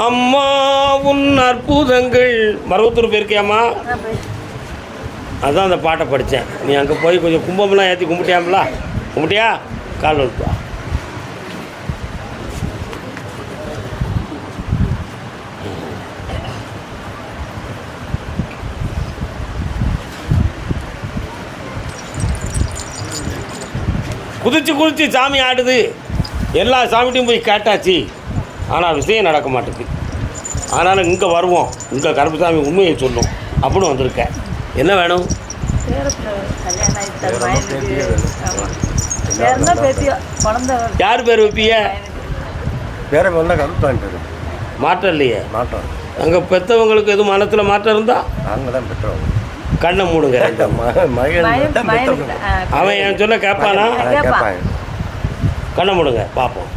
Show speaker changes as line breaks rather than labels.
அம்மா உன் அற்புதங்கள். மருவத்தூர் போயிருக்கியாம்மா? அதான் அந்த பாட்டை படித்தேன். நீ அங்கே போய் கொஞ்சம் கும்பமெல்லாம் ஏற்றி கும்பிட்டியாம்ல? கும்பிட்டியா? கால் வலுப்பா. குதிச்சு குதிச்சு சாமி ஆடுது. எல்லா சாமிகிட்டையும் போய் கேட்டாச்சு, ஆனால் விஷயம் நடக்க மாட்டேங்குது. ஆனாலும் இங்கே வருவோம், இங்கே கருப்புசாமி உண்மையை சொல்லும் அப்படின்னு வந்திருக்கேன். என்ன வேணும்? யார் பேர் வைப்பிய? மாற்றம் இல்லையே. மாற்றம் அங்கே பெற்றவங்களுக்கு எதுவும் மனத்தில் மாற்றம் இருந்தால் நாங்கள் தான் பெற்றோம். கண்ணை மூடுங்க. அவன் என் சொல்ல கேட்பானா? கண்ணை மூடுங்க பார்ப்போம்.